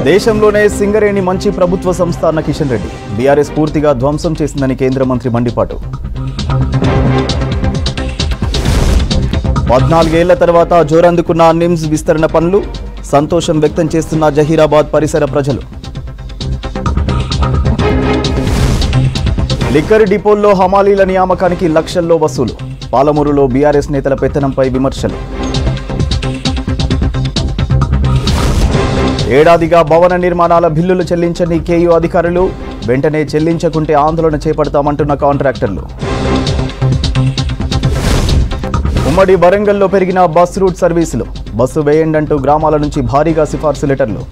దేశంలోనే సింగరేణి మంచి ప్రభుత్వ సంస్థ అన్న కిషన్ రెడ్డి బీఆర్ఎస్ పూర్తిగా ధ్వంసం చేసిందని కేంద్ర మంత్రి మండిపాటు 14 ఏళ్ల తర్వాత జోరందుకున్న నిమ్స్ విస్తరణ పనులు సంతోషం వ్యక్తం చేస్తున్న జహీరాబాద్ పరిసర ప్రజలు లిక్కర్ డిపోల్లో హమాలీల నియామకానికి లక్షల్లో వసూలు పాలమూరులో బీఆర్ఎస్ నేతల పెత్తనంపై విమర్శలు ఏడాదిగా భవన నిర్మాణాల బిల్లులు చెల్లించని కేయూ అధికారులు వెంటనే చెల్లించకుంటే ఆందోళన చేపడతామంటున్న కాంట్రాక్టర్లు ఉమ్మడి వరంగల్లో పెరిగిన బస్ రూట్ సర్వీసులు బస్సు వేయండంటూ గ్రామాల నుంచి భారీగా సిఫార్సు లెటర్లు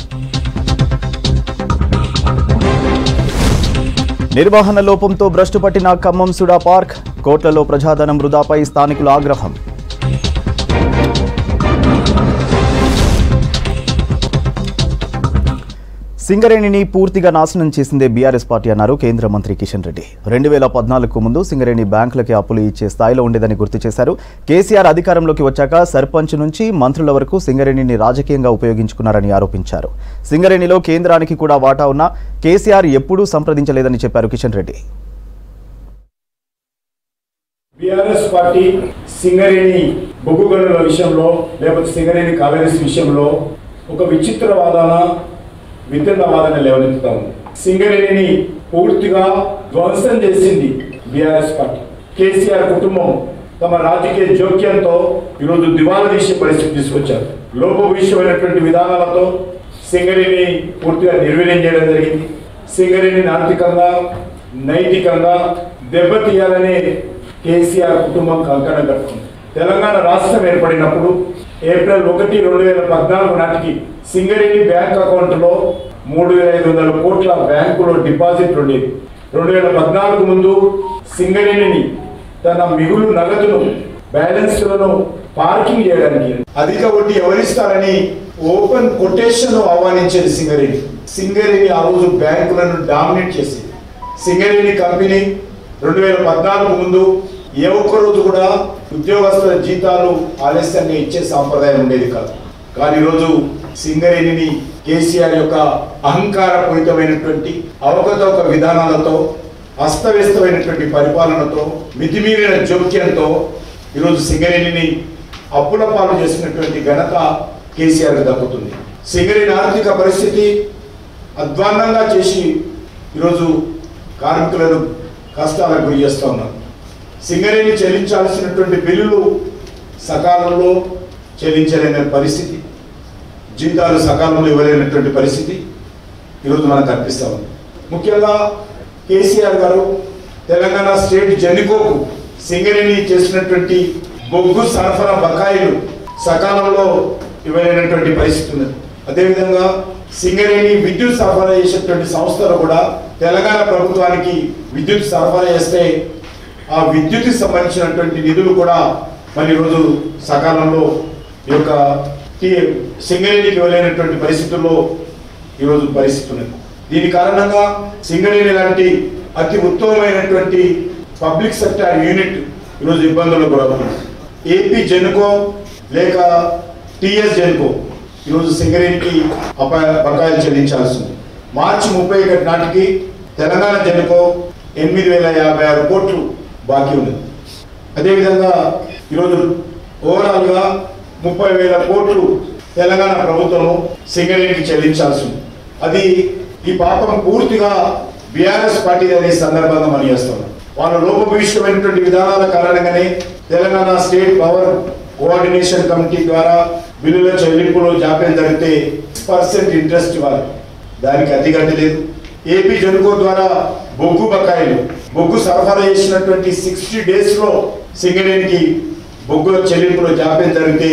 నిర్వహణ లోపంతో భ్రష్టు పట్టిన ఖమ్మం సుడా పార్క్ కోట్లలో ప్రజాధనం వృధాపై స్థానికుల ఆగ్రహం సింగరేణిని పూర్తిగా నాశనం చేసిందే బీఆర్ఎస్ పార్టీ అన్నారు కేంద్ర మంత్రి కిషన్ రెడ్డి 2014కు ముందు సింగరేణి బ్యాంకులకి అప్పులు ఇచ్చే స్థాయిలో ఉండేదని గుర్తు చేశారు. కేసీఆర్ అధికారంలోకి వచ్చాక సర్పంచ్ నుంచి మంత్రుల వరకు సింగరేణిని రాజకీయంగా ఉపయోగించుకున్నారని ఆరోపించారు. సింగరేణిలో కేంద్రానికి కూడా వాటా ఉన్నా కేసీఆర్ ఎప్పుడూ సంప్రదించలేదని చెప్పారు కిషన్ రెడ్డి. బీఆర్ఎస్ పార్టీ సింగరేణి బొగ్గు గనుల విషయంలో లేకపోతే సింగరేణి కావేరీస్ విషయంలో ఒక విచిత్ర వితండవాదన లేవనెత్తుతాము. సింగరేణిని పూర్తిగా ధ్వంసం చేసింది బీఆర్ఎస్ పార్టీ. కేసీఆర్ కుటుంబం తమ రాజకీయ జోక్యంతో ఈరోజు దివాలా తీసే పరిస్థితి తీసుకొచ్చారు. లోపభూయిష్టమైనటువంటి విధానాలతో సింగరేణిని పూర్తిగా నిర్వీర్యం చేయడం జరిగింది. సింగరేణిని ఆర్థికంగా నైతికంగా దెబ్బతీయాలనే కేసీఆర్ కుటుంబం కంకణం కట్టుకుంది. తెలంగాణ రాష్ట్రం ఏర్పడినప్పుడు ఏప్రిల్ 1, 2014 నాటికి సింగరేణి బ్యాంక్ అకౌంట్లో 3,500 కోట్ల బ్యాంకులో డిపాజిట్ ఉండేది. 2014 ముందు సింగరేణిని తన మిగులు నగదును బ్యాలెన్స్లను పార్కింగ్ చేయడానికి అధిక వడ్డీ ఎవరిస్తారని ఓపెన్ కొటేషన్ ఆహ్వానించేది సింగరేణి. సింగరేణి ఆ రోజు బ్యాంకులను డామినేట్ చేసింది. సింగరేణి కంపెనీ 2014 ముందు ఏ ఒక్క రోజు కూడా ఉద్యోగస్తుల జీతాలు ఆలస్యంగా ఇచ్చే సాంప్రదాయం ఉండేది కాదు. కానీ ఈరోజు సింగరేణిని కేసీఆర్ యొక్క అహంకారపూరితమైనటువంటి అవకతవక విధానాలతో అస్తవ్యస్తమైనటువంటి పరిపాలనతో మితిమీరిన జోక్యంతో ఈరోజు సింగరేణిని అప్పుల పాలు చేసినటువంటి ఘనత కేసీఆర్కి దక్కుతుంది. సింగరేణి ఆర్థిక పరిస్థితి అధ్వాన్నంగా చేసి ఈరోజు కార్మికులను కష్టాలకు గురి చేస్తూ ఉన్నారు. సింగరేణి చెల్లించాల్సినటువంటి బిల్లులు సకాలంలో చెల్లించలేని పరిస్థితి, జీతాలు సకాలంలో ఇవ్వలేనటువంటి పరిస్థితి ఈరోజు మనకు కనిపిస్తూ ఉంది. ముఖ్యంగా కేసీఆర్ గారు తెలంగాణ స్టేట్ జెన్కోకు సింగరేణి చేసినటువంటి బొగ్గు సరఫరా బకాయిలు సకాలంలో ఇవ్వలేనటువంటి పరిస్థితి ఉన్నది. అదేవిధంగా సింగరేణి విద్యుత్ సరఫరా చేసేటువంటి సంస్థలు కూడా తెలంగాణ ప్రభుత్వానికి విద్యుత్ సరఫరా చేస్తే ఆ విద్యుత్కి సంబంధించినటువంటి నిధులు కూడా మరి ఈరోజు సకాలంలో ఈ యొక్క సింగరేణికి ఇవ్వలేనటువంటి పరిస్థితుల్లో ఈరోజు పరిస్థితి ఉన్నది. దీని కారణంగా సింగరేణి లాంటి అతి ఉత్తమమైనటువంటి పబ్లిక్ సెక్టార్ యూనిట్ ఈరోజు ఇబ్బందుల్లో గురవుతుంది. ఏపీ జెన్కో లేక టీఎస్ జెన్కో ఈరోజు సింగరేణికి బకాయిలు చెల్లించాల్సి ఉంది. మార్చి 31 నాటికి తెలంగాణ జెన్కో 8,056 కోట్లు బాకీ ఉన్నది. అదేవిధంగా ఈరోజు ఓవరాల్గా 30,000 కోట్లు తెలంగాణ ప్రభుత్వం సింగరేణికి చెల్లించాల్సి ఉంది. అది ఈ పాపం పూర్తిగా బీఆర్ఎస్ పార్టీ అనే సందర్భంగా మనం చేస్తాం. వాళ్ళ లోపభూయిష్టమైనటువంటి విధానాల కారణంగానే Telangana state power coordination committee ద్వారా బిల్లుల చెల్లింపులు జాప్యం జరిగితే 6% ఇంట్రెస్ట్ ఇవ్వాలి, దానికి అతిగట్టలేదు. ఏపీ జెన్కో ద్వారా బొగ్గు బకాయిలు బొగ్గు సరఫరా చేసినటువంటి 60 డేస్లో సింగరేణికి బొగ్గుల చెల్లింపులో జాప్యం జరిగితే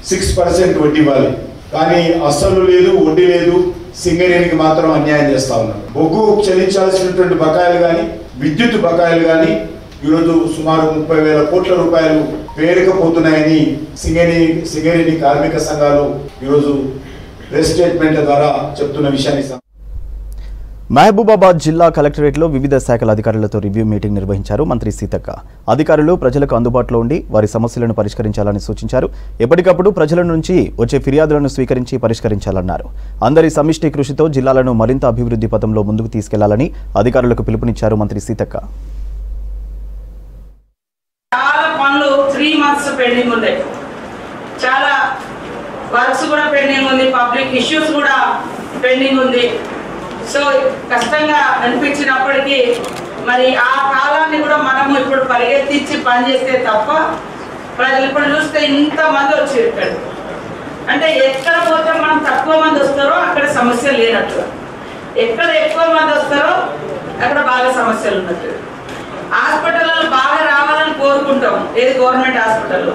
6% వడ్డీ ఇవ్వాలి, కానీ అస్సలు లేదు, వడ్డీ లేదు. సింగరేణికి మాత్రం అన్యాయం చేస్తా ఉన్నారు. బొగ్గు చెల్లించాల్సినటువంటి బకాయిలు కానీ విద్యుత్ బకాయిలు కానీ ఈరోజు సుమారు 30,000 కోట్ల రూపాయలు పేరుకపోతున్నాయని సింగరేణి కార్మిక సంఘాలు ఈరోజు ప్రెస్ స్టేట్మెంట్ల ద్వారా చెప్తున్న విషయాన్ని మహబూబాబాద్ జిల్లా కలెక్టరేట్లో వివిధ శాఖల అధికారులతో రివ్యూ మీటింగ్ నిర్వహించారు మంత్రి సీతక్క. అధికారులు ప్రజలకు అందుబాటులో ఉండి వారి సమస్యలను పరిష్కరించాలని సూచించారు. ఎప్పటికప్పుడు ప్రజల నుంచి వచ్చే ఫిర్యాదులను స్వీకరించి పరిష్కరించాలన్నారు. అందరి సమిష్టి కృషితో జిల్లాలను మరింత అభివృద్ధి పథంలో ముందుకు తీసుకెళ్లాలని అధికారులకు పిలుపునిచ్చారు మంత్రి సీతక్క. చాలా పనులు 3 months పెండింగ్ ఉన్నాయి. చాలా వర్క్స్ కూడా పెండింగ్ ఉంది. పబ్లిక్ ఇష్యూస్ కూడా పెండింగ్ ఉంది. సో కష్టంగా అనిపించినప్పటికీ మరి ఆ కాలాన్ని కూడా మనము ఇప్పుడు పరిగెత్తించి పనిచేస్తే తప్ప ప్రజలు ఇప్పుడు చూస్తే ఇంతమంది వచ్చారు ఇక్కడ. అంటే ఎక్కడ పోతే మనం తక్కువ మంది వస్తారో అక్కడ సమస్యలు లేనట్లు, ఎక్కడ ఎక్కువ మంది వస్తారో అక్కడ బాగా సమస్యలు ఉన్నట్టు. హాస్పిటల్లో బాగా రావాలని కోరుకుంటాం, ఏది గవర్నమెంట్ హాస్పిటల్లో.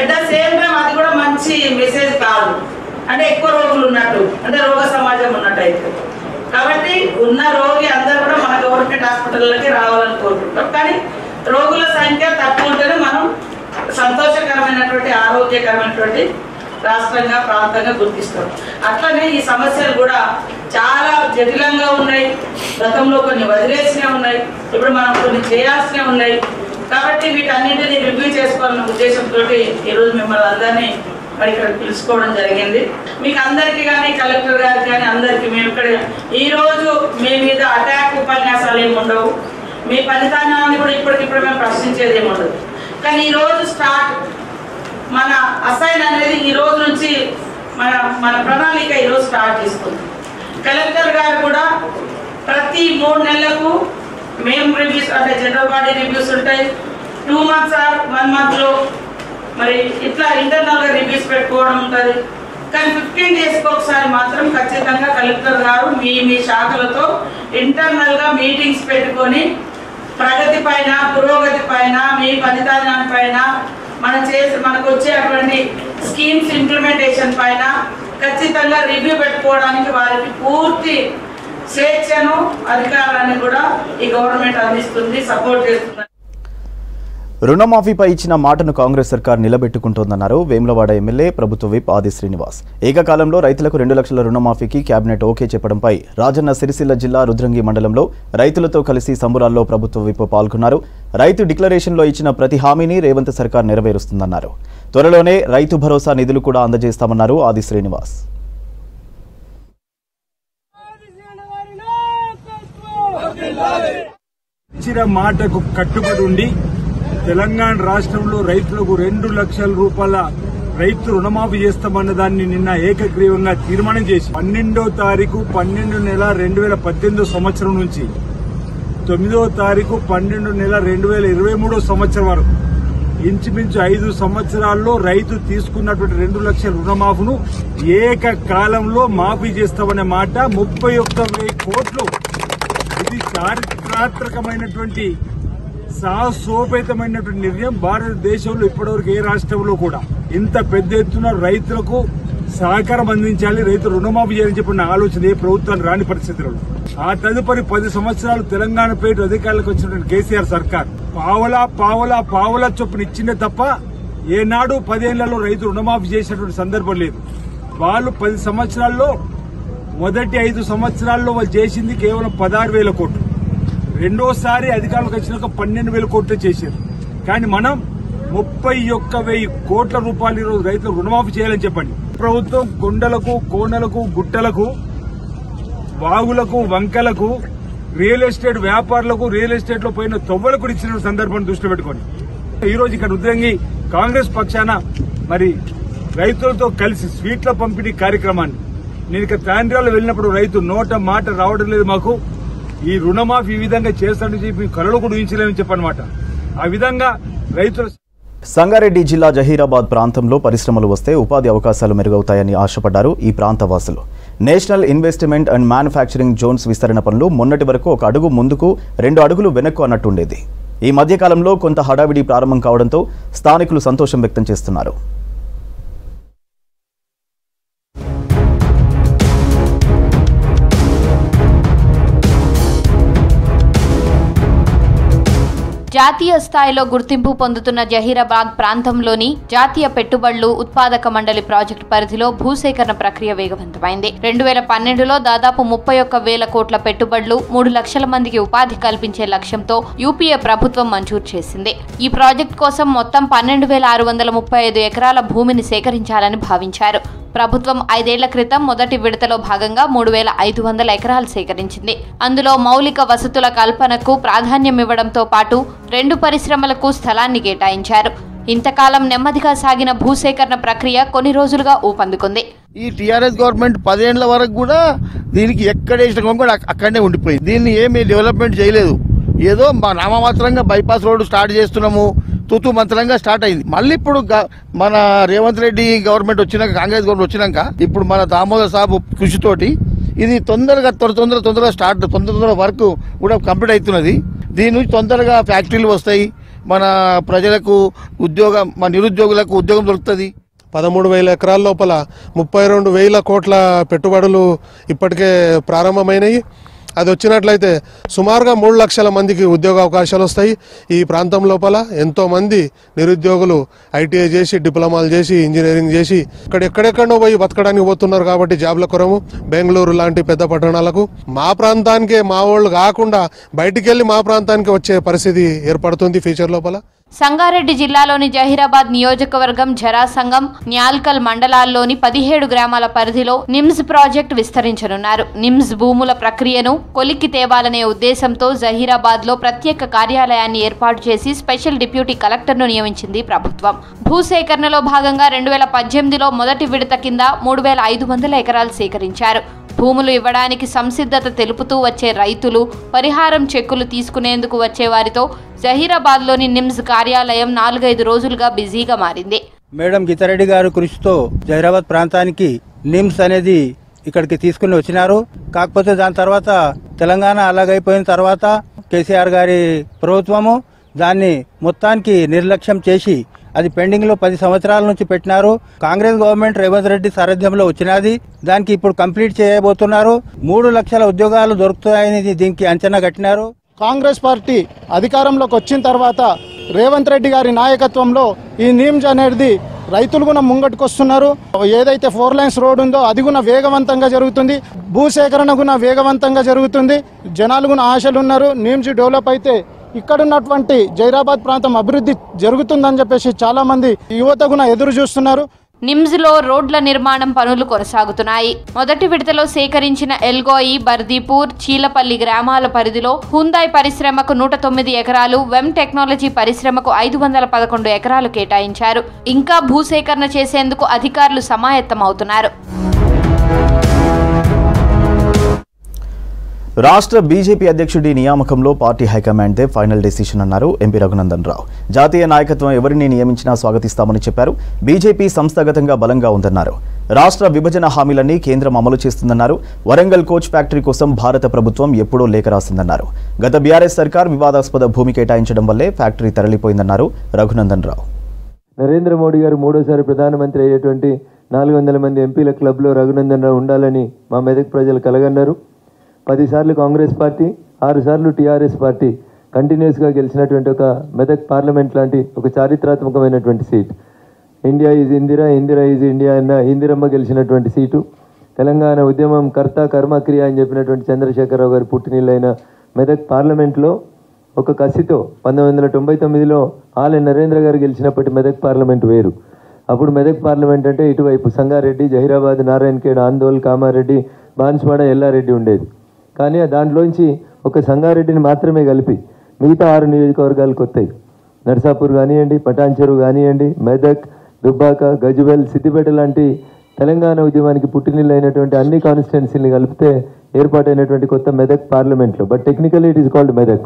ఎట్ ద సేమ్ టైం అది కూడా మంచి మెసేజ్ కాదు. అంటే ఎక్కువ రోగులు ఉన్నట్టు, అంటే రోగ సమాజం ఉన్నట్టు అయితే. కాబట్టి ఉన్న రోగి అందరూ కూడా మన గవర్నమెంట్ హాస్పిటల్లోకి రావాలని కోరుకుంటాం. కానీ రోగుల సంఖ్య తక్కువ ఉంటేనే మనం సంతోషకరమైనటువంటి ఆరోగ్యకరమైనటువంటి రాష్ట్రంగా ప్రాంతంగా గుర్తిస్తాం. అట్లనే ఈ సమస్యలు కూడా చాలా జటిలంగా ఉన్నాయి. గతంలో కొన్ని వదిలేసినవి ఉన్నాయి, ఇప్పుడు మనం కొన్ని చేయాల్సినవి ఉన్నాయి. కాబట్టి వీటన్నింటినీ రివ్యూ చేసుకోవాలన్న ఉద్దేశంతో ఈరోజు మిమ్మల్ని అందరినీ మరి ఇక్కడ పిలుచుకోవడం జరిగింది. మీకు అందరికీ కానీ కలెక్టర్ గారికి కానీ అందరికీ మేము ఇక్కడ ఈరోజు మీ మీద అటాక్ ఉపన్యాసాలు ఏమి ఉండవు. మీ ఫలితాన్ని కూడా ఇప్పటికిప్పుడు మేము ప్రశ్నించేది ఏమి ఉండదు. కానీ ఈరోజు స్టార్ట్ మన అసైన్ అనేది ఈ రోజు నుంచి మన ప్రణాళిక ఈరోజు స్టార్ట్ చేస్తుంది. కలెక్టర్ గారు కూడా ప్రతి 3 నెలలకు మేము రివ్యూస్, అంటే జనరల్ బాడీ రివ్యూస్ ఉంటాయి. 2 months or 1 monthలో మరి ఇట్లా ఇంటర్నల్గా రివ్యూస్ పెట్టుకోవడం ఉంటుంది. కానీ 15 daysకి ఒకసారి మాత్రం ఖచ్చితంగా కలెక్టర్ గారు మీ శాఖలతో ఇంటర్నల్గా మీటింగ్స్ పెట్టుకొని ప్రగతి పైన, పురోగతి పైన, మీ ఫలితాన్ని పైన, మనకు వచ్చేటువంటి స్కీమ్స్ ఇంప్లిమెంటేషన్ పైన ఖచ్చితంగా రివ్యూ పెట్టుకోవడానికి వారికి పూర్తి స్వేచ్ఛను, అధికారాన్ని కూడా ఈ గవర్నమెంట్ అందిస్తుంది, సపోర్ట్ చేస్తుంది. రుణమాఫీపై ఇచ్చిన మాటను కాంగ్రెస్ సర్కార్ నిలబెట్టుకుంటోందన్నారు వేములవాడ ఎమ్మెల్యే ప్రభుత్వ విప్ ఆది శ్రీనివాస్. ఏకకాలంలో రైతులకు 2 లక్షల రుణమాఫీకి కేబినెట్ ఓకే చెప్పడంపై రాజన్న సిరిసిల్ల జిల్లా రుద్రంగి మండలంలో రైతులతో కలిసి సంబురాల్లో ప్రభుత్వ విప్ పాల్గొన్నారు. రైతు డిక్లరేషన్లో ఇచ్చిన ప్రతి హామీని రేవంత్ సర్కార్ నెరవేరుస్తుందన్నారు. త్వరలోనే రైతు భరోసా నిధులు కూడా అందజేస్తామన్నారు ఆది శ్రీనివాస్. ఇచ్చిన మాటకు కట్టుబడి ఉండి తెలంగాణ రాష్ట్రంలో రైతులకు 2 లక్షల రూపాయల రైతు రుణమాఫీ చేస్తామన్న దాన్ని నిన్న ఏకగ్రీవంగా తీర్మానం చేసి 12వ తారీఖు 12 నెల 2018 సంవత్సరం నుంచి 9వ తారీఖు 12 నెల 2023 సంవత్సరం వరకు ఇంచుమించు 5 సంవత్సరాల్లో రైతు తీసుకున్నటువంటి 2 లక్షల రుణమాఫీను ఏకకాలంలో మాఫీ చేస్తామనే మాట 31,000 కోట్లు. ఇది చారిత్రాత్మకమైనటువంటి సాహసోపేతమైనటువంటి నిర్ణయం. భారతదేశంలో ఇప్పటివరకు ఏ రాష్ట్రంలో కూడా ఇంత పెద్ద ఎత్తున రైతులకు సహకారం అందించాలి, రైతు రుణమాఫీ చేయాలని చెప్పిన ఆలోచన ఏ ప్రభుత్వాన్ని రాని పరిస్థితుల్లో. ఆ తదుపరి 10 సంవత్సరాలు తెలంగాణ పేరు అధికారులకు వచ్చినటువంటి కేసీఆర్ సర్కార్ పావలా చొప్పున ఇచ్చిందే తప్ప ఏనాడు 10 ఏళ్లలో రైతు రుణమాఫీ చేసినటువంటి సందర్భం లేదు. వాళ్ళు 10 సంవత్సరాల్లో మొదటి 5 సంవత్సరాల్లో వాళ్ళు చేసింది కేవలం 16,000 కోట్లు. రెండోసారి అధికారులకు వచ్చినాక 12,000 కోట్లు చేశారు. కానీ మనం 31,000 కోట్ల రూపాయలు ఈరోజు రైతులు రుణమాఫీ చేయాలని చెప్పండి. ప్రభుత్వం కొండలకు, కోనలకు, గుట్టలకు, వాగులకు, వంకలకు, రియల్ ఎస్టేట్ వ్యాపారులకు, రియల్ ఎస్టేట్ లో పోయిన తొవ్వలకు ఇచ్చిన సందర్భాన్ని దృష్టిలో పెట్టుకోండి. ఈ రోజు ఇక్కడ రుద్రంగి కాంగ్రెస్ పక్షాన మరి రైతులతో కలిసి స్వీట్ల పంపిణీ కార్యక్రమాన్ని నేను ఇక తాండ్రాలో వెళ్ళినప్పుడు రైతు నోట మాట రావడం లేదు. మాకు ఈ రుణమాఫీ ఈ విధంగా చేస్తానని చెప్పి కలలో కూడా ఊహించలేమని చెప్పనమాట. ఆ విధంగా రైతులు. సంగారెడ్డి జిల్లా జహీరాబాద్ ప్రాంతంలో పరిశ్రమలు వస్తే ఉపాధి అవకాశాలు మెరుగవుతాయని ఆశపడ్డారు ఈ ప్రాంత వాసులు. National investment and manufacturing Jones విస్తరణ పనులు మొన్నటి వరకు 1 అడుగు ముందుకు 2 అడుగులు వెనక్కు అన్నట్టుండేది. ఈ మధ్యకాలంలో కొంత హడావిడి ప్రారంభం కావడంతో స్థానికులు సంతోషం వ్యక్తం చేస్తున్నారు. జాతీయ స్థాయిలో గుర్తింపు పొందుతున్న జహీరాబాద్ ప్రాంతంలోని జాతీయ పెట్టుబడులు ఉత్పాదక మండలి ప్రాజెక్టు పరిధిలో భూసేకరణ ప్రక్రియ వేగవంతమైంది. 2012లో దాదాపు 31,000 కోట్ల పెట్టుబడులు 3 లక్షల మందికి ఉపాధి కల్పించే లక్ష్యంతో యూపీఏ ప్రభుత్వం మంజూరు చేసింది. ఈ ప్రాజెక్టు కోసం మొత్తం 12,635 ఎకరాల భూమిని సేకరించాలని భావించారు. ప్రభుత్వం 5 ఏళ్ల క్రితం మొదటి విడతలో భాగంగా 3,500 ఎకరాలు సేకరించింది. అందులో మౌలిక వసతుల కల్పనకు ప్రాధాన్యం ఇవ్వడంతో పాటు 2 పరిశ్రమలకు స్థలాన్ని కేటాయించారు. ఇంతకాలం నెమ్మదిగా సాగిన భూసేకరణ ప్రక్రియ కొన్ని రోజులుగా ఊపందుకుంది. ఈ టీఆర్ఎస్ గవర్నమెంట్ 10 ఏళ్ల వరకు కూడా దీనికి ఎక్కడ వేసిన కూడా అక్కడనే ఉండిపోయింది. దీన్ని ఏమీ డెవలప్మెంట్ చేయలేదు. ఏదో నామమాత్రంగా బైపాస్ రోడ్డు స్టార్ట్ చేస్తున్నాము, తూతూ మంత్రంగా స్టార్ట్ అయింది. మళ్ళీ ఇప్పుడు మన రేవంత్ రెడ్డి గవర్నమెంట్ వచ్చినాక, కాంగ్రెస్ గవర్నమెంట్ వచ్చినాక ఇప్పుడు మన దామోదర్ సాబు కృషితోటి ఇది తొందరగా స్టార్ట్ తొందర వర్క్ కూడా కంప్లీట్ అవుతున్నది. దీని నుంచి తొందరగా ఫ్యాక్టరీలు వస్తాయి, మన ప్రజలకు ఉద్యోగం, మన నిరుద్యోగులకు ఉద్యోగం దొరుకుతుంది. 13,000 ఎకరాల లోపల 32,000 కోట్ల పెట్టుబడులు ఇప్పటికే ప్రారంభమైనవి. అది వచ్చినట్లయితే సుమారుగా 3 లక్షల మందికి ఉద్యోగ అవకాశాలు వస్తాయి. ఈ ప్రాంతం లోపల ఎంతో మంది నిరుద్యోగులు ఐటీఐ చేసి, డిప్లొమాలు చేసి, ఇంజనీరింగ్ చేసి ఎక్కడెక్కడో పోయి బతకడానికి పోతున్నారు. కాబట్టి జాబ్ల కొరము బెంగళూరు లాంటి పెద్ద పట్టణాలకు మా ప్రాంతానికే మా వాళ్ళు కాకుండా బయటికి వెళ్లి మా ప్రాంతానికి వచ్చే పరిస్థితి ఏర్పడుతుంది ఫ్యూచర్ లోపల. సంగారెడ్డి జిల్లాలోని జహీరాబాద్ నియోజకవర్గం జరాసంగం, న్యాల్కల్ మండలాల్లోని 17 గ్రామాల పరిధిలో నిమ్స్ ప్రాజెక్టు విస్తరించనున్నారు. నిమ్స్ భూముల ప్రక్రియను కొలిక్కి తేవాలనే ఉద్దేశంతో జహీరాబాద్ లో ప్రత్యేక కార్యాలయాన్ని ఏర్పాటు చేసి స్పెషల్ డిప్యూటీ కలెక్టర్ను నియమించింది ప్రభుత్వం. భూసేకరణలో భాగంగా 2018లో మొదటి విడత కింద 3,500 ఎకరాలు సేకరించారు. భూములు ఇవ్వడానికి సంసిద్ధత తెలుపుతూ వచ్చే రైతులు, పరిహారం చెక్కులు తీసుకునేందుకు వచ్చే వారితో జహీరాబాద్లోని నిమ్స్ కార్యాలయం 4-5 రోజులుగా బిజీగా మారింది. మేడం గీతారెడ్డి గారు కృషితో జహీరాబాద్ ప్రాంతానికి నిమ్స్ అనేది ఇక్కడికి తీసుకుని వచ్చినారు. కాకపోతే దాని తర్వాత తెలంగాణ అలాగైపోయిన తర్వాత కేసీఆర్ గారి ప్రభుత్వము దాన్ని మొత్తానికి నిర్లక్ష్యం చేసి అది పెండింగ్ లో 10 సంవత్సరాల నుంచి పెట్టినారు. కాంగ్రెస్ గవర్నమెంట్ రేవంత్ రెడ్డి సారథ్యంలో వచ్చినది. దానికి ఇప్పుడు కంప్లీట్ చేయబోతున్నారు. 3 లక్షల ఉద్యోగాలు దొరుకుతాయని దీనికి అంచనా కట్టినారు. కాంగ్రెస్ పార్టీ అధికారంలోకి వచ్చిన తర్వాత రేవంత్ రెడ్డి గారి నాయకత్వంలో ఈ నిమ్స్ అనేది రైతులు కూడా ముంగట్టుకొస్తున్నారు. ఏదైతే 4 లైన్స్ రోడ్ ఉందో అది కూడా వేగవంతంగా జరుగుతుంది. భూసేకరణ కూడా వేగవంతంగా జరుగుతుంది. జనాలు కూడా ఆశలు ఉన్నారు. నిమ్స్ డెవలప్ అయితే ఇక్కడ ఉన్నటువంటి జహీరాబాద్ ప్రాంతం అభివృద్ధి జరుగుతుందని చెప్పేసి చాలా మంది యువత కూడా ఎదురు చూస్తున్నారు. నిమ్స్ లో రోడ్ల నిర్మాణం పనులు కొనసాగుతున్నాయి. మొదటి విడతలో సేకరించిన ఎల్గోయి, బర్దీపూర్, చీలపల్లి గ్రామాల పరిధిలో హుందాయ్ పరిశ్రమకు 109 ఎకరాలు, వెమ్ టెక్నాలజీ పరిశ్రమకు 511 ఎకరాలు కేటాయించారు. ఇంకా భూసేకరణ చేసేందుకు అధికారులు సమాయత్తమవుతున్నారు. రాష్ట్ర బీజేపీ అధ్యక్షుడి నియామకంలో పార్టీ హైకమాండ్దే ఫైనల్ డెసిషన్ అన్నారు ఎంపీ రఘునందన్ రావు. జాతీయ నాయకత్వం ఎవరిని నియమించినా స్వాగతిస్తామని చెప్పారు. బీజేపీ సంస్థాగతంగా బలంగా ఉందన్నారు. రాష్ట్ర విభజన హామీలన్నీ కేంద్రం అమలు చేస్తుందన్నారు. వరంగల్ కోచ్ ఫ్యాక్టరీ కోసం భారత ప్రభుత్వం ఎప్పుడో లేఖ రాసిందన్నారు. గత బీఆర్ఎస్ సర్కార్ వివాదాస్పద భూమి కేటాయించడం వల్లే ఫ్యాక్టరీ తరలిపోయిందన్నారు రఘునందన్ రావు. నరేంద్ర మోడీ గారు మూడోసారి ప్రధానమంత్రి అయ్యేటువంటి 400 మంది ఎంపీల క్లబ్లో రఘునందన్ రావు ఉండాలని మా మెదక్ ప్రజలు కలగన్నారు. 10 సార్లు కాంగ్రెస్ పార్టీ, 6 సార్లు టీఆర్ఎస్ పార్టీ కంటిన్యూస్గా గెలిచినటువంటి ఒక మెదక్ పార్లమెంట్ లాంటి ఒక చారిత్రాత్మకమైనటువంటి seat. India is Indira, Indira is India అన్న ఇందిరమ్మ గెలిచినటువంటి సీటు. తెలంగాణ ఉద్యమం కర్త కర్మ క్రియ అని చెప్పినటువంటి చంద్రశేఖరరావు గారి పుట్టినిల్లైన మెదక్ పార్లమెంట్లో ఒక కసితో 1999లో ఆలె నరేంద్ర గారు గెలిచినప్పటి మెదక్ పార్లమెంట్ వేరు. అప్పుడు మెదక్ పార్లమెంట్ అంటే ఇటువైపు సంగారెడ్డి, జహీరాబాద్, నారాయణఖేడ్, ఆందోళ్, కామారెడ్డి, బాన్స్వాడ, ఎల్లారెడ్డి ఉండేది. కానీ దాంట్లోంచి ఒక సంగారెడ్డిని మాత్రమే కలిపి మిగతా 6 నియోజకవర్గాలకు వస్తాయి. నర్సాపూర్ కానివ్వండి, పటాన్చెరు కానివ్వండి, మెదక్, దుబ్బాక, గజ్వేల్, సిద్దిపేట లాంటి తెలంగాణ ఉద్యమానికి పుట్టినిల్లైనటువంటి అన్ని కాన్స్టిట్యున్సీని కలిపితే ఏర్పాటైనటువంటి కొత్త మెదక్ పార్లమెంట్లో. But technically it is called Medak.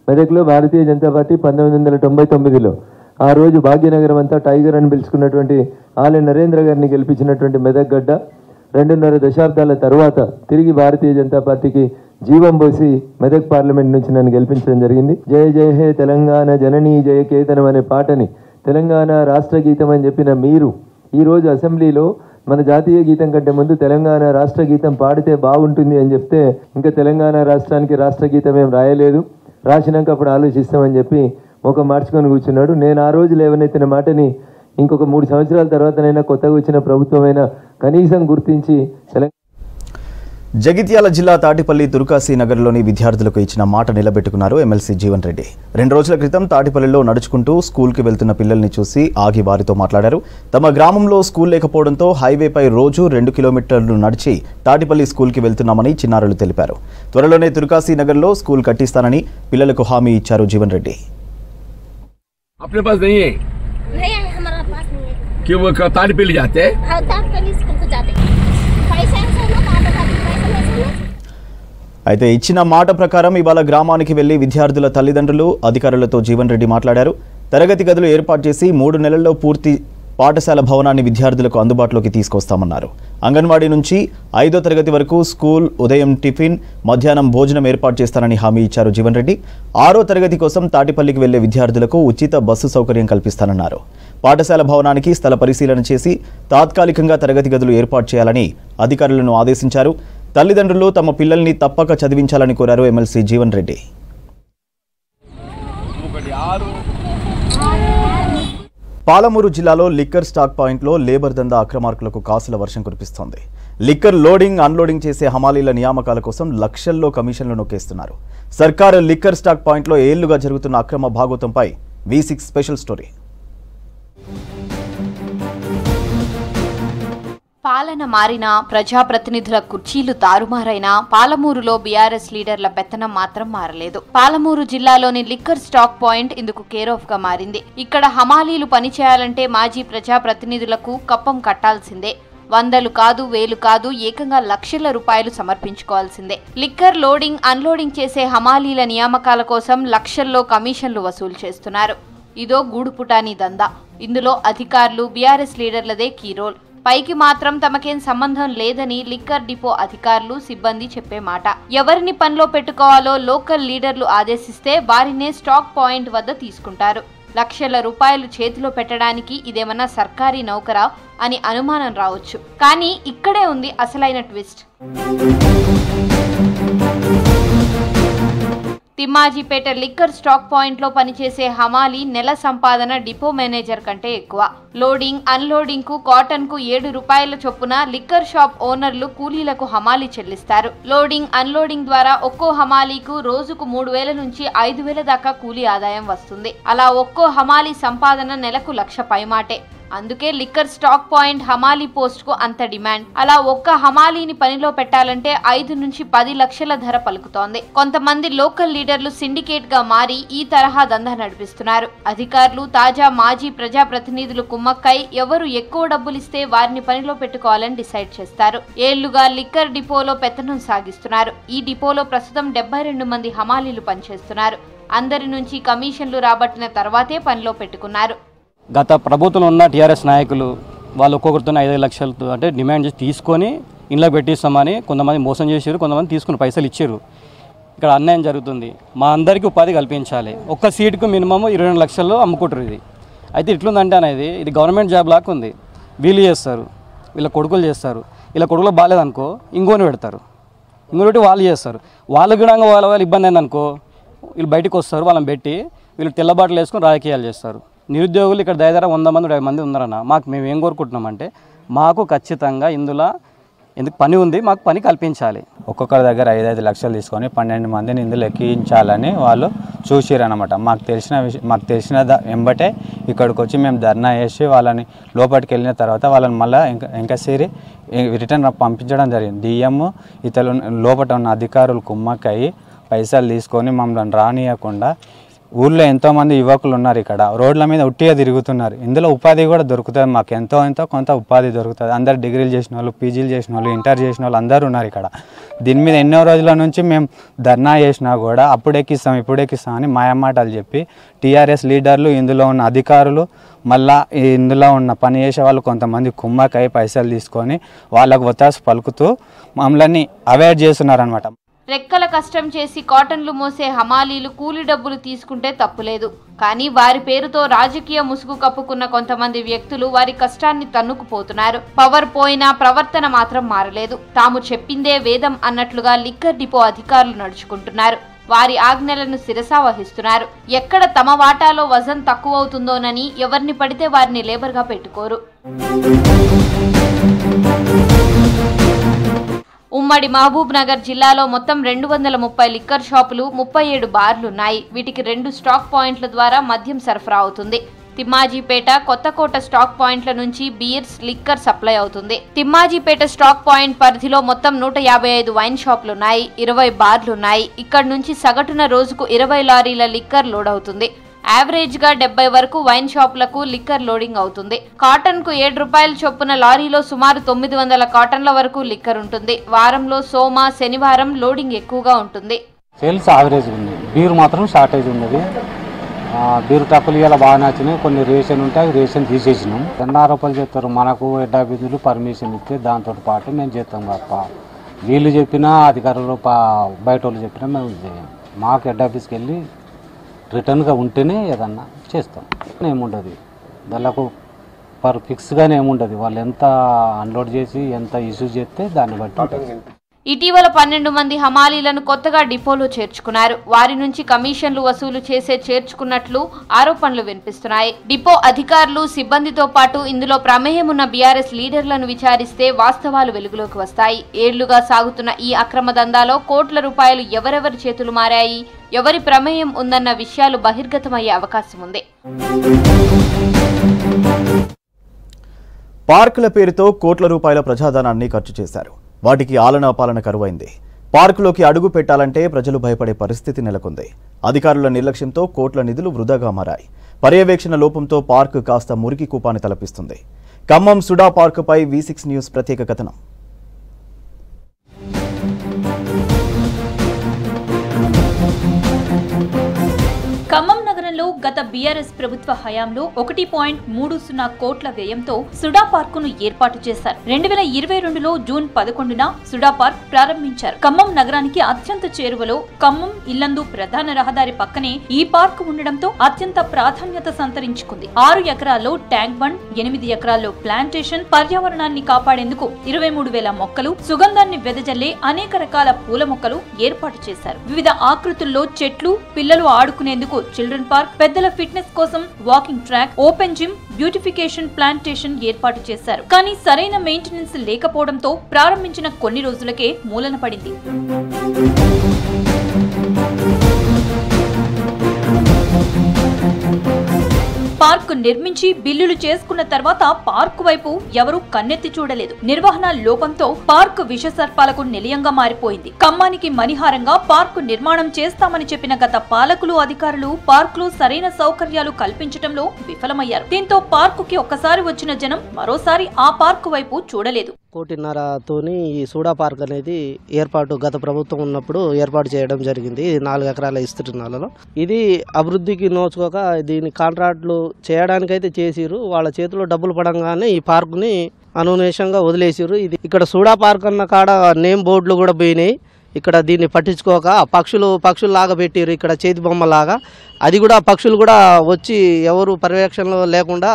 మెదక్లో భారతీయ జనతా పార్టీ 1999లో ఆ రోజు భాగ్యనగరం అంతా టైగర్ అని పిలుచుకున్నటువంటి ఆలె నరేంద్ర గారిని గెలిపించినటువంటి మెదక్ గడ్డ 2.5 దశాబ్దాల తర్వాత తిరిగి భారతీయ జనతా పార్టీకి జీవం పోసి మెదక్ పార్లమెంట్ నుంచి నన్ను గెలిపించడం జరిగింది. జయ జయ హే తెలంగాణ జననీ జయ కేతనం అనే పాటని తెలంగాణ రాష్ట్ర గీతం అని చెప్పిన మీరు ఈరోజు అసెంబ్లీలో మన జాతీయ గీతం కంటే ముందు తెలంగాణ రాష్ట్ర గీతం పాడితే బాగుంటుంది అని చెప్తే ఇంకా తెలంగాణ రాష్ట్రానికి రాష్ట్ర గీతం ఏం రాయలేదు, రాసినాక అప్పుడు ఆలోచిస్తామని చెప్పి ముఖం మార్చుకొని కూర్చున్నాడు. నేను ఆ రోజు లేవనెత్తిన మాటని ఇంకొక 3 సంవత్సరాల తర్వాతనైనా కొత్తగా వచ్చిన ప్రభుత్వమైనా కనీసం గుర్తించి జగిత్యాల జిల్లా తాటిపల్లి తుర్కాసి నగర్లోని విద్యార్థులకు ఇచ్చిన మాట నిలబెట్టుకున్నారు ఎమ్మెల్సీ జీవన్ రెడ్డి. 2 రోజుల క్రితం తాటిపల్లిలో నడుచుకుంటూ స్కూల్కి వెళ్తున్న పిల్లల్ని చూసి ఆగి వారితో మాట్లాడారు. తమ గ్రామంలో స్కూల్ లేకపోవడంతో హైవేపై రోజు 2 కిలోమీటర్లు నడిచి తాటిపల్లి స్కూల్కి వెళ్తున్నామని చిన్నారులు తెలిపారు. త్వరలోనే తుర్కాసి నగర్లో స్కూల్ కట్టిస్తానని పిల్లలకు హామీ ఇచ్చారు జీవన్ రెడ్డి. అయితే ఇచ్చిన మాట ప్రకారం ఇవాళ గ్రామానికి వెళ్లి విద్యార్థుల తల్లిదండ్రులు అధికారులతో జీవన్ రెడ్డి మాట్లాడారు. తరగతి గదులు ఏర్పాటు చేసి 3 నెలల్లో పూర్తి పాఠశాల భవనాన్ని విద్యార్థులకు అందుబాటులోకి తీసుకొస్తామన్నారు. అంగన్వాడీ నుంచి 5వ తరగతి వరకు స్కూల్, ఉదయం టిఫిన్, మధ్యాహ్నం భోజనం ఏర్పాటు చేస్తానని హామీ ఇచ్చారు జీవన్ రెడ్డి. 6వ తరగతి కోసం తాటిపల్లికి వెళ్లే విద్యార్థులకు ఉచిత బస్సు సౌకర్యం కల్పిస్తానన్నారు. పాఠశాల భవనానికి స్థల పరిశీలన చేసి తాత్కాలికంగా తరగతి గదులు ఏర్పాటు చేయాలని అధికారులను ఆదేశించారు. తల్లిదండ్రులు తమ పిల్లల్ని తప్పక చదివించాలని కోరారు ఎమ్మెల్సీ జీవన్ రెడ్డి. పాలమూరు జిల్లాలో లిక్కర్ స్టాక్ పాయింట్లో లేబర్ దందా అక్రమార్కులకు కాసుల వర్షం కురిపిస్తోంది. లిక్కర్ లోడింగ్, అన్లోడింగ్ చేసే హమాలీల నియామకాల కోసం లక్షల్లో కమిషన్లు నొక్కేస్తున్నారు. సర్కారు లిక్కర్ స్టాక్ పాయింట్లో ఏళ్లుగా జరుగుతున్న అక్రమ భాగోతంపై V6 స్పెషల్ స్టోరీ. పాలన మారినా, ప్రజాప్రతినిధుల కుర్చీలు తారుమారైనా పాలమూరులో బీఆర్ఎస్ లీడర్ల పెత్తనం మాత్రం మారలేదు. పాలమూరు జిల్లాలోని లిక్కర్ స్టాక్ పాయింట్ ఇందుకు కేర్ ఆఫ్ గా మారింది. ఇక్కడ హమాలీలు పనిచేయాలంటే మాజీ ప్రజాప్రతినిధులకు కప్పం కట్టాల్సిందే. 100లు కాదు, 1000 కాదు, ఏకంగా లక్షల రూపాయలు సమర్పించుకోవాల్సిందే. లిక్కర్ లోడింగ్, అన్లోడింగ్ చేసే హమాలీల నియామకాల కోసం లక్షల్లో కమిషన్లు వసూలు చేస్తున్నారు. ఇదో గూడుపుటాని దందా. ఇందులో అధికారులు, బీఆర్ఎస్ లీడర్లదే కీ రోల్. పైకి మాత్రం తమకేం సంబంధం లేదని లిక్కర్ డిపో అధికారులు, సిబ్బంది చెప్పే మాట. ఎవరిని పనిలో పెట్టుకోవాలో లోకల్ లీడర్లు ఆదేశిస్తే వారినే స్టాక్ పాయింట్ వద్ద తీసుకుంటారు. లక్షల రూపాయలు చేతిలో పెట్టడానికి ఇదేమన్నా సర్కారీ నౌకరా అని అనుమానం రావచ్చు. కానీ ఇక్కడే ఉంది అసలైన twist. Thimmajipet liquor stock point లో పనిచేసే హమాలీ నెల సంపాదన డిపో మేనేజర్ కంటే ఎక్కువ. లోడింగ్, అన్లోడింగ్ కు కాటన్ కు 7 రూపాయల చొప్పున లిక్కర్ షాప్ ఓనర్లు కూలీలకు హమాలీ చెల్లిస్తారు. లోడింగ్, అన్లోడింగ్ ద్వారా ఒక్కో హమాలీకు రోజుకు 3000 నుంచి 5000 దాకా కూలీ ఆదాయం వస్తుంది. అలా ఒక్కో హమాలీ సంపాదన నెలకు 1,00,000 పైమాటే. అందుకే లిక్కర్ స్టాక్ పాయింట్ హమాలీ పోస్ట్ కు అంత డిమాండ్. అలా ఒక్క హమాలీని పనిలో పెట్టాలంటే 5 నుంచి 10 లక్షల ధర పలుకుతోంది. కొంతమంది లోకల్ లీడర్లు సిండికేట్ గా మారి ఈ తరహా దందా నడిపిస్తున్నారు. అధికారులు, తాజా మాజీ ప్రజాప్రతినిధులు కుమ్మక్కై ఎవరు ఎక్కువ డబ్బులిస్తే వారిని పనిలో పెట్టుకోవాలని డిసైడ్ చేస్తారు. ఏళ్లుగా లిక్కర్ డిపోలో పెత్తనం సాగిస్తున్నారు. ఈ డిపోలో ప్రస్తుతం 72 మంది హమాలీలు పనిచేస్తున్నారు. అందరి నుంచి కమిషన్లు రాబట్టిన తర్వాతే పనిలో పెట్టుకున్నారు. గత ప్రభుత్వంలో ఉన్న టీఆర్ఎస్ నాయకులు వాళ్ళు ఒక్కొక్కరితో 5 లక్షలతో అంటే డిమాండ్ చేసి తీసుకొని ఇంట్లో పెట్టిస్తామని కొంతమంది మోసం చేశారు, కొంతమంది తీసుకుని పైసలు ఇచ్చారు. ఇక్కడ అన్యాయం జరుగుతుంది. మా అందరికీ ఉపాధి కల్పించాలి. ఒక్క సీటుకు మినిమం 22 లక్షల్లో అమ్ముకుంటారు. ఇది అయితే ఇట్లుందంటే అనేది ఇది గవర్నమెంట్ జాబ్ లాగా ఉంది. వీళ్ళు చేస్తారు, వీళ్ళ కొడుకులు చేస్తారు. వీళ్ళ కొడుకులు బాగాలేదనుకో ఇంకోని పెడతారు, ఇంకోటి వాళ్ళు చేస్తారు. వాళ్ళకి కూడా వాళ్ళ ఇబ్బంది అయిందనుకో వీళ్ళు బయటకు వస్తారు, వాళ్ళని పెట్టి వీళ్ళు తెల్లబాటలు వేసుకొని రాజకీయాలు చేస్తారు. నిరుద్యోగులు ఇక్కడ దగ్గర 100 మంది 150 మంది ఉన్నారన్న. మేము ఏం కోరుకుంటున్నామంటే మాకు ఖచ్చితంగా ఇందులో ఎందుకు పని ఉంది, మాకు పని కల్పించాలి. ఒక్కొక్కరి దగ్గర 5-5 లక్షలు తీసుకొని 12 మందిని ఇందులో ఎక్కించాలని వాళ్ళు చూసిరన్నమాట. మాకు తెలిసిన వెంబటే ఇక్కడికి వచ్చి మేము ధర్నా చేసి వాళ్ళని లోపలికి వెళ్ళిన తర్వాత వాళ్ళని మళ్ళీ ఇంకసేరి రిటర్న్ పంపించడం జరిగింది. డిఎం ఇతరులు లోపల ఉన్న అధికారులు కుమ్మక్కయి పైసలు తీసుకొని మమ్మల్ని రానియకుండా ఊళ్ళో ఎంతోమంది యువకులు ఉన్నారు. ఇక్కడ రోడ్ల మీద ఉట్టిగా తిరుగుతున్నారు. ఇందులో ఉపాధి కూడా దొరుకుతుంది. మాకు ఎంతో కొంత ఉపాధి దొరుకుతుంది. అందరు డిగ్రీలు చేసిన వాళ్ళు, పీజీలు చేసిన వాళ్ళు, ఇంటర్ చేసిన వాళ్ళు అందరూ ఉన్నారు ఇక్కడ. దీని మీద ఎన్నో రోజుల నుంచి మేము ధర్నా చేసినా కూడా అప్పుడు ఎక్కిస్తాం ఇప్పుడు ఎక్కిస్తాం అని మాయమాటలు చెప్పి టీఆర్ఎస్ లీడర్లు, ఇందులో ఉన్న అధికారులు, మళ్ళా ఇందులో ఉన్న పని చేసే వాళ్ళు కొంతమంది కుమ్మకై పైసలు తీసుకొని వాళ్ళకు ఒత్తాసు పలుకుతూ మమ్మల్ని అవాయిడ్ చేస్తున్నారనమాట. రెక్కల కష్టం చేసి కాటన్లు మోసే హమాలీలు కూలి డబ్బులు తీసుకుంటే తప్పులేదు. కానీ వారి పేరుతో రాజకీయ ముసుగు కప్పుకున్న కొంతమంది వ్యక్తులు వారి కష్టాన్ని తన్నుకుపోతున్నారు. పవర్ పోయినా ప్రవర్తన మాత్రం మారలేదు. తాము చెప్పిందే వేదం అన్నట్లుగా లిక్కర్ డిపో అధికారులు నడుచుకుంటున్నారు. వారి ఆజ్ఞలను శిరసా వహిస్తున్నారు. ఎక్కడ తమ వాటాలో వజన్ తక్కువవుతుందోనని ఎవరిని పడితే వారిని లేబర్గా పెట్టుకోరు. ఉమ్మడి మహబూబ్ నగర్ జిల్లాలో మొత్తం 230 లిక్కర్ షాపులు, 37 బార్లున్నాయి. వీటికి 2 స్టాక్ పాయింట్ల ద్వారా మద్యం సరఫరా అవుతుంది. తిమ్మాజీపేట, కొత్తకోట స్టాక్ పాయింట్ల నుంచి బీర్స్, లిక్కర్ సప్లై అవుతుంది. తిమ్మాజీపేట స్టాక్ పాయింట్ పరిధిలో మొత్తం 155 వైన్ షాపులున్నాయి, 20 బార్లున్నాయి. ఇక్కడ నుంచి సగటున రోజుకు 20 లారీల లిక్కర్ లోడ్ అవుతుంది. యావరేజ్ గా 70 వరకు వైన్ షాపులకు లిక్కర్ లోడింగ్ అవుతుంది. కాటన్ కు 7 రూపాయల చొప్పున లారీలో సుమారు 900 కాటన్ల వరకు లిక్కర్ ఉంటుంది. వారంలో సోమ, శనివారం లోడింగ్ ఎక్కువగా ఉంటుంది. సేల్స్ యావరేజ్ ఉంది, బీర్ మాత్రం షార్టేజ్ ఉన్నది. బీరు టప్పులు ఇలా బాగా నచ్చినాయి. కొన్ని రేషన్ ఉంటే అవి రేషన్ తీసేసినాం. 2 రూపాయలు చెప్తారు. మనకు హెడ్ ఆఫీసులు పర్మిషన్ ఇస్తే దాంతో పాటు మేము చేస్తాం తప్ప వీళ్ళు చెప్పినా అధికారులు బయట వాళ్ళు చెప్పినా మేము చేయం. మాకు హెడ్ ఆఫీస్కి వెళ్ళి రిటర్న్గా ఉంటేనే ఏదన్నా చేస్తాం. ఏముండదు దానికి ఫిక్స్గానే ఏముండదు. వాళ్ళు ఎంత అన్లోడ్ చేసి ఎంత ఇష్యూ చేస్తే దాన్ని బట్టి ఉంటుంది. ఇటీవల 12 మంది హమాలీలను కొత్తగా డిపోలో చేర్చుకున్నారు. వారి నుంచి కమిషన్లు వసూలు చేర్చుకున్నట్లు ఆరోపణలు వినిపిస్తున్నాయి. డిపో అధికారులు, సిబ్బందితో పాటు ఇందులో ప్రమేయం ఉన్న బీఆర్ఎస్ లీడర్లను విచారిస్తే వాస్తవాలు వెలుగులోకి వస్తాయి. ఏళ్లుగా సాగుతున్న ఈ అక్రమ దందాలో కోట్ల రూపాయలు ఎవరెవరి చేతులు మారాయి, ఎవరి ప్రమేయం ఉందన్న విషయాలు బహిర్గతమయ్యే అవకాశం ఉంది. పార్కుల పేరుతో కోట్ల రూపాయల ప్రజాధనాన్ని ఖర్చు చేశారు. వాటికి ఆలనా పాలన కరువైంది. పార్కులోకి అడుగు పెట్టాలంటే ప్రజలు భయపడే పరిస్థితి నెలకొంది. అధికారుల నిర్లక్ష్యంతో కోట్ల నిధులు వృధాగా మారాయి. పర్యవేక్షణ లోపంతో పార్కు కాస్త మురికి కూపాన్ని తలపిస్తుంది. ఖమ్మం సుడా పార్కుపై V6 న్యూస్ ప్రత్యేక కథనం. ఖమ్మం నగరంలో గత బీఆర్ఎస్ ప్రభుత్వ హయాంలో 1.30 కోట్ల వ్యయంతో సుడా పార్కును ఏర్పాటు చేశారు. 2022లో జూన్ 11న సుడా పార్క్ ప్రారంభించారు. ఖమ్మం నగరానికి అత్యంత చేరువలో ఖమ్మం ఇల్లందు ప్రధాన రహదారి పక్కనే ఈ పార్కు ఉండడంతో అత్యంత ప్రాధాన్యత సంతరించుకుంది. 6 ఎకరాల్లో ట్యాంక్ బండ్, 8 ఎకరాల్లో ప్లాంటేషన్, పర్యావరణాన్ని కాపాడేందుకు 23,000 మొక్కలు, సుగంధాన్ని వెదజల్లే అనేక రకాల పూల మొక్కలు ఏర్పాటు చేశారు. వివిధ ఆకృతుల్లో చెట్లు, పిల్లలు ఆడుకునేందుకు చిల్డ్రన్ పార్క్, పెద్దల ఫిట్నెస్ కోసం walking track, open gym, beautification plantation ఏర్పాటు చేశారు. కానీ సరైన మెయింటెనెన్స్ లేకపోవడంతో ప్రారంభించిన కొన్ని రోజులకే మూలన పడింది. పార్క్ నిర్మించి బిల్లులు చేసుకున్న తర్వాత పార్కు వైపు ఎవరూ కన్నెత్తి చూడలేదు. నిర్వహణ లోపంతో పార్క్ విషసర్పాలకు నిలయంగా మారిపోయింది. ఖమ్మానికి మణిహారంగా పార్కు నిర్మాణం చేస్తామని చెప్పిన గత పాలకులు, అధికారులు పార్కులో సరైన సౌకర్యాలు కల్పించడంలో విఫలమయ్యారు. దీంతో పార్కుకి ఒక్కసారి వచ్చిన జనం మరోసారి ఆ పార్కు వైపు చూడలేదు. 1.5 ఈ సూడా పార్క్ అనేది గత ప్రభుత్వం ఉన్నప్పుడు ఏర్పాటు చేయడం జరిగింది. 4 ఎకరాల విస్తీర్ణాలలో ఇది అభివృద్ధికి నోచుకోక దీని కాంట్రాక్టులు చేయడానికైతే చేసిరు. వాళ్ళ చేతిలో డబ్బులు పడంగానే ఈ పార్కుని అనునేషంగా వదిలేసిరు. ఇది ఇక్కడ సూడా పార్క్ అన్న కాడ నేమ్ బోర్డులు కూడా పోయినాయి. ఇక్కడ దీన్ని పట్టించుకోక పక్షులు లాగా పెట్టిరు, ఇక్కడ చేతి బొమ్మ లాగా. అది కూడా పక్షులు కూడా వచ్చి ఎవరు పర్యవేక్షణలో లేకుండా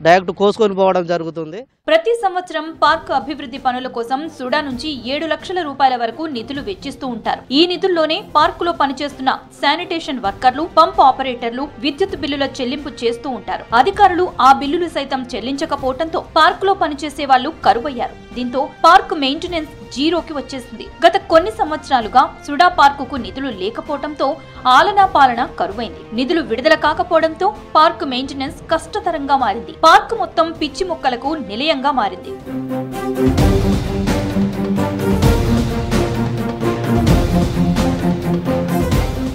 డైరెక్ట్ కోసుకొని పోవడం జరుగుతుంది. ప్రతి సంవత్సరం పార్క్ అభివృద్ధి పనుల కోసం సుడా నుంచి 7 లక్షల రూపాయల వరకు నిధులు వెచ్చిస్తూ ఉంటారు. ఈ నిధుల్లోనే పార్కులో పనిచేస్తున్న శానిటేషన్ వర్కర్లు, పంప్ ఆపరేటర్లు విద్యుత్ బిల్లుల చెల్లింపు చేస్తూ ఉంటారు. అధికారులు ఆ బిల్లులు సైతం చెల్లించకపోవడంతో పార్కులో పనిచేసే వాళ్లు కరువయ్యారు. దీంతో పార్క్ మెయింటెనెన్స్ జీరోకి వచ్చేసింది. గత కొన్ని సంవత్సరాలుగా సుడా పార్కుకు నిధులు లేకపోవడంతో ఆలనా పాలన కరువైంది. నిధులు విడుదల కాకపోవడంతో పార్క్ మెయింటెనెన్స్ కష్టతరంగా మారింది. పార్క్ మొత్తం పిచ్చి మొక్కలకు నిలయంగా మారింది.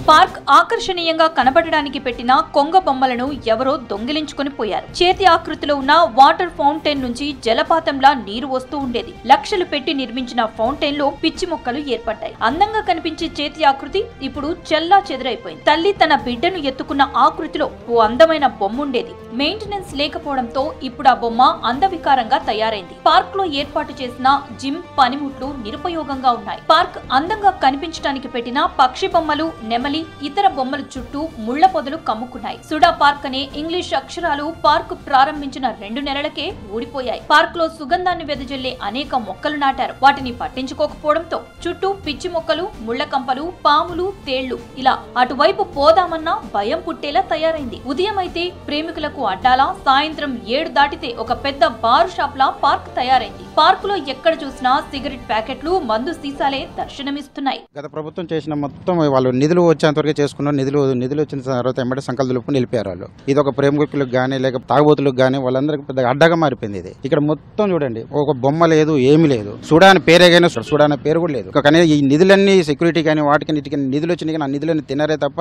పార్క్ ఆకర్షణీయంగా కనబడడానికి పెట్టిన కొంగ బొమ్మలను ఎవరో దొంగిలించుకుని పోయారు. చేతి ఆకృతిలో ఉన్న వాటర్ ఫౌంటైన్ నుంచి జలపాతంలా నీరు వస్తూ ఉండేది. లక్షలు పెట్టి నిర్మించిన ఫౌంటైన్ లో పిచ్చి మొక్కలు ఏర్పడ్డాయి. అందంగా కనిపించే చేతి ఆకృతి ఇప్పుడు చెల్లా చెదరైపోయింది. తల్లి తన బిడ్డను ఎత్తుకున్న ఆకృతిలో ఓ అందమైన బొమ్మ ఉండేది. మెయింటెనెన్స్ లేకపోవడంతో ఇప్పుడు ఆ బొమ్మ అందవికారంగా తయారైంది. పార్క్ లో ఏర్పాటు చేసిన జిమ్, పనిముట్లు నిరుపయోగంగా ఉన్నాయి. పార్క్ అందంగా కనిపించడానికి పెట్టిన పక్షి బొమ్మలు, నెమలి, మళ్లీ ఇతర బొమ్మల చుట్టూ ముళ్ల పొదలు కమ్ముకున్నాయి. సుడా పార్క్ అనే ఇంగ్లీష్ అక్షరాలు పార్క్ ప్రారంభించిన 2 నెలలకే ఊడిపోయాయి. పార్క్ లో సుగంధాన్ని వెదజల్లే అనేక మొక్కలు నాటారు. వాటిని పట్టించుకోకపోవడంతో చుట్టూ పిచ్చి మొక్కలు, ముళ్ల కంపలు, పాములు, తేళ్లు ఇలా అటువైపు పోదామన్నా భయం పుట్టేలా తయారైంది. ఉదయం అయితే ప్రేమికులకు అడ్డాలా, సాయంత్రం 7 దాటితే ఒక పెద్ద బార్ షాప్ లా పార్క్ తయారైంది. పార్క్ లో ఎక్కడ చూసినా సిగరెట్ ప్యాకెట్లు, మందు సీసాలే దర్శనమిస్తున్నాయి. గత ప్రభుత్వం చేసిన మొత్తం వాళ్ళు నిధులు వచ్చేంత వరకే చేసుకున్నారు. నిధులు వచ్చిన తర్వాత ఎంబడే సంకల్పం దులుపుకుని నిలిపారు వాళ్ళు. ఇది ఒక ప్రేమికులకు గానీ లేక తాగుబోతులకు గానీ వాళ్ళందరికీ పెద్ద అడ్డగా మారిపోయింది ఇది. ఇక్కడ మొత్తం చూడండి, ఒక బొమ్మ లేదు, ఏమీ లేదు. సుడాన్ పేరేగానే సుడాన్ పేరు కూడా లేదు. కానీ ఈ నిధులన్నీ సెక్యూరిటీ కానీ వాటికి నిధులు వచ్చినాయి కానీ ఆ నిధులన్నీ తినరే తప్ప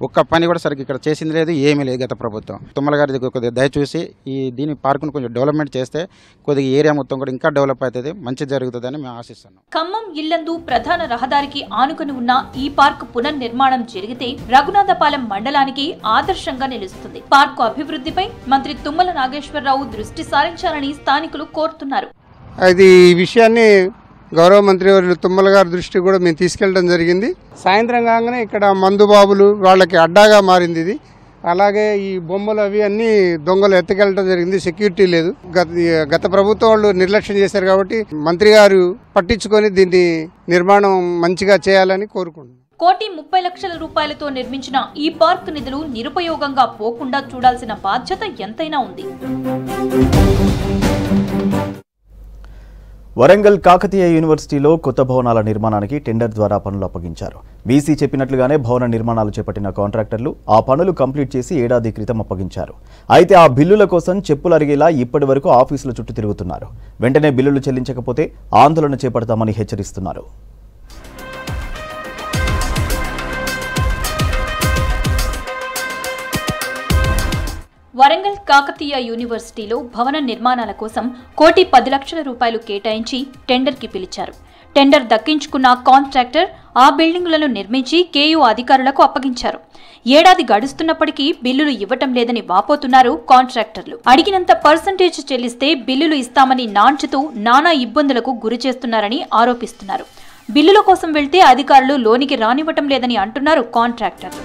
ఒక్క పని కూడా సరిగ్గా ఇక్కడ చేసింది లేదు, ఏమీ లేదు గత ప్రభుత్వం. తుమ్మల గారి కొద్దిగా దయచూసి దీని పార్కును కొంచెం డెవలప్మెంట్ చేస్తే కొద్దిగా ఏరియా మొత్తం కూడా ఇంకా డెవలప్ అవుతుంది, మంచి జరుగుతుందని మేము ఆశిస్తున్నాం. ఖమ్మం ఇల్లందు ప్రధాన రహదారికి ఆనుకుని ఉన్న ఈ పార్క్ పునర్నిర్మాణం జరిగితే రఘునాథపాలెం మండలానికి ఆదర్శంగా నిలుస్తుంది. పార్కు అభివృద్ధిపై మంత్రి తుమ్మల నాగేశ్వరరావు దృష్టి సారించాలని స్థానికులు కోరుతున్నారు. అది ఈ విషయాన్ని గౌరవ మంత్రి తుమ్మల గారి దృష్టి కూడా మేము తీసుకెళ్లడం జరిగింది. సాయంత్రం కాగానే ఇక్కడ మందుబాబులు వాళ్ళకి అడ్డాగా మారింది ఇది. అలాగే ఈ బొమ్మలు అవి అన్ని దొంగలు ఎత్తుకెళ్ళడం జరిగింది, సెక్యూరిటీ లేదు. గత ప్రభుత్వం వాళ్ళు నిర్లక్ష్యం చేశారు కాబట్టి మంత్రి గారు పట్టించుకొని దీన్ని నిర్మాణం మంచిగా చేయాలని కోరుకుంటున్నాం. 1,30,00,000 రూపాయలతో నిర్మించిన ఈ పార్క్ నిధులు నిరుపయోగంగా పోకుండా చూడాల్సిన బాధ్యత ఎంతైనా ఉంది. వరంగల్ కాకతీయ యూనివర్సిటీలో కొత్త భవనాల నిర్మాణానికి టెండర్ ద్వారా పనులు అప్పగించారు. వీసీ చెప్పినట్లుగానే భవన నిర్మాణాలు చేపట్టిన కాంట్రాక్టర్లు ఆ పనులు కంప్లీట్ చేసి ఏడాది క్రితం అప్పగించారు. అయితే ఆ బిల్లుల కోసం చెప్పులు అరిగేలా ఇప్పటి వరకు ఆఫీసుల చుట్టూ తిరుగుతున్నారు. వెంటనే బిల్లులు చెల్లించకపోతే ఆందోళన చేపడతామని హెచ్చరిస్తున్నారు. వరంగల్ కాకతీయ యూనివర్సిటీలో భవన నిర్మాణాల కోసం 1,10,00,000 రూపాయలు కేటాయించి టెండర్కి పిలిచారు. టెండర్ దక్కించుకున్న కాంట్రాక్టర్ ఆ బిల్డింగులను నిర్మించి కేయూ అధికారులకు అప్పగించారు. ఏడాది గడుస్తున్నప్పటికీ బిల్లులు ఇవ్వటం లేదని వాపోతున్నారు కాంట్రాక్టర్లు. అడిగినంత పర్సంటేజ్ చెల్లిస్తే బిల్లులు ఇస్తామని నాంచుతూ నానా ఇబ్బందులకు గురి చేస్తున్నారని ఆరోపిస్తున్నారు. బిల్లుల కోసం వెళ్తే అధికారులు లోనికి రానివ్వటం లేదని అంటున్నారు కాంట్రాక్టర్లు.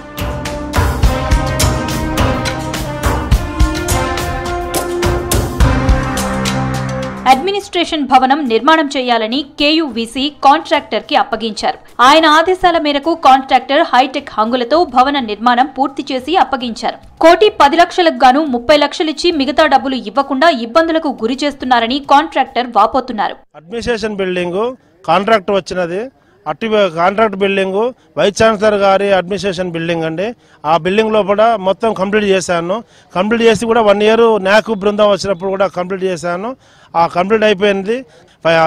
అడ్మినిస్ట్రేషన్ భవనం నిర్మాణం చేయాలని కేయూవీసీ కాంట్రాక్టర్ కి అప్పగించారు. ఆయన ఆదేశాల మేరకు కాంట్రాక్టర్ హైటెక్ హంగులతో భవన నిర్మాణం పూర్తి చేసి అప్పగించారు. 1,10,00,000కు గాను 30 లక్షలు ఇచ్చి మిగతా డబ్బులు ఇవ్వకుండా ఇబ్బందులకు గురి చేస్తున్నారని కాంట్రాక్టర్ వాపోతున్నారు. అడ్మినిస్ట్రేషన్ బిల్డింగ్ కాంట్రాక్ట్ వచ్చినది, అట్టి కాంట్రాక్ట్ బిల్డింగ్ వైస్ ఛాన్సలర్ గారి అడ్మినిస్ట్రేషన్ బిల్డింగ్ అండి. ఆ బిల్డింగ్ లోపల మొత్తం కంప్లీట్ చేశాను. కంప్లీట్ చేసి కూడా 1 ఇయర్ న్యాక్ బృందం వచ్చినప్పుడు కూడా కంప్లీట్ చేశాను. ఆ కంప్లీట్ అయిపోయింది.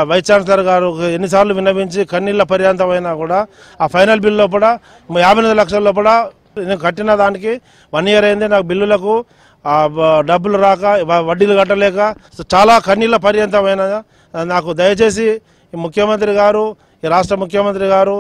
వైస్ ఛాన్సలర్ గారు ఎన్నిసార్లు విన్నవించి కన్నీళ్ళ పర్యంతమైనా కూడా ఆ ఫైనల్ బిల్ లోపల 58 లక్షల లోపల నేను కట్టిన దానికి 1 ఇయర్ అయింది. నాకు బిల్లులకు డబ్బులు రాక వడ్డీలు కట్టలేక చాలా కన్నీళ్ళ పర్యంతమైన నాకు దయచేసి ముఖ్యమంత్రి గారు, ఈ రాష్ట్ర ముఖ్యమంత్రి గారు,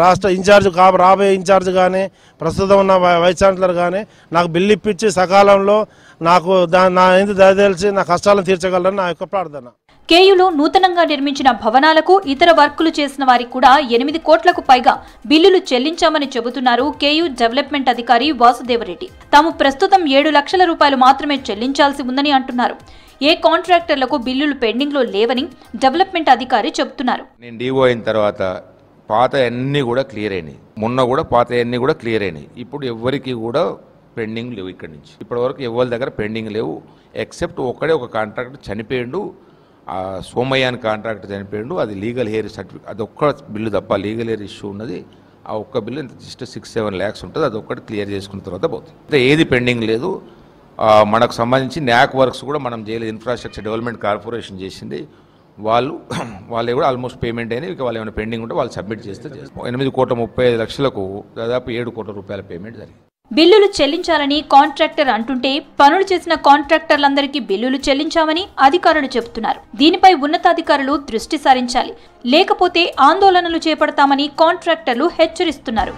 రాష్ట్ర ఇన్ఛార్జ్ రాబోయే ఇన్ఛార్జ్ కానీ ప్రస్తుతం ఉన్న వైస్ ఛాన్సలర్ కానీ నాకు బిల్లు ఇప్పించి సకాలంలో నాకు నా ఎందుకు దయచేసి నా కష్టాలను తీర్చగలరని నా యొక్క ప్రార్థన. కేయూలో నూతనంగా నిర్మించిన భవనాలకు ఇతర వర్కులు చేసిన వారికి కూడా 8 కోట్లకు పైగా బిల్లులు చెల్లించామని చెబుతున్నారు కేయూ డెవలప్మెంట్ అధికారి వాసుదేవరెడ్డి. తాము ప్రస్తుతం 7 లక్షల రూపాయలు మాత్రమే చెల్లించాల్సి ఉందని అంటున్నారు. ఏ కాంట్రాక్టర్లకు బిల్లులు పెండింగ్ లో లేవని డెవలప్మెంట్ అధికారి చెబుతున్నారు. నేను డీఓ అయిన తర్వాత పాత అన్ని కూడా క్లియర్ అయినాయి. మొన్న కూడా పాత అన్ని కూడా క్లియర్ అయినాయి. ఇప్పుడు ఎవరికి కూడా పెండింగ్ లేవు. ఇక్కడి నుంచి ఇప్పటి వరకు ఎవరి దగ్గర పెండింగ్ లేవు. ఎక్సెప్ట్ ఒక కాంట్రాక్టర్ చనిపోయిండు, ఆ సోమయ్య అని కాంట్రాక్టర్ చనిపోయిండు. అది లీగల్ హెయిర్ సర్టిఫికేట్, అది ఒక్క బిల్లు తప్ప లీగల్ హెయిర్ ఇష్యూ ఉన్నది. ఆ ఒక్క బిల్లు జస్ట్ 6-7 lakhs ఉంటుంది. అది ఒక్కటి క్లియర్ చేసుకున్న తర్వాత పోతుంది. అంటే ఏది పెండింగ్ లేదు. మనకు సంబంధించి న్యాక్ వర్క్స్ కూడా మనం చేయలేదు. ఇన్ఫ్రాస్ట్రక్చర్ డెవలప్మెంట్ కార్పొరేషన్ చేసింది. వాళ్ళే కూడా ఆల్మోస్ట్ పేమెంట్ అయినాయి. ఇక వాళ్ళు ఏమైనా పెండింగ్ ఉంటే వాళ్ళు సబ్మిట్ చేస్తే చేస్తాం. 8,35,00,000కు దాదాపు 7 కోట్ల రూపాయల పేమెంట్ జరిగింది. బిల్లులు చెల్లించాలని కాంట్రాక్టర్ అంటుంటే పనులు చేసిన కాంట్రాక్టర్లందరికీ బిల్లులు చెల్లించామని అధికారులు చెబుతున్నారు. దీనిపై ఉన్నతాధికారులు దృష్టి సారించాలి, లేకపోతే ఆందోళనలు చేపడతామని కాంట్రాక్టర్లు హెచ్చరిస్తున్నారు.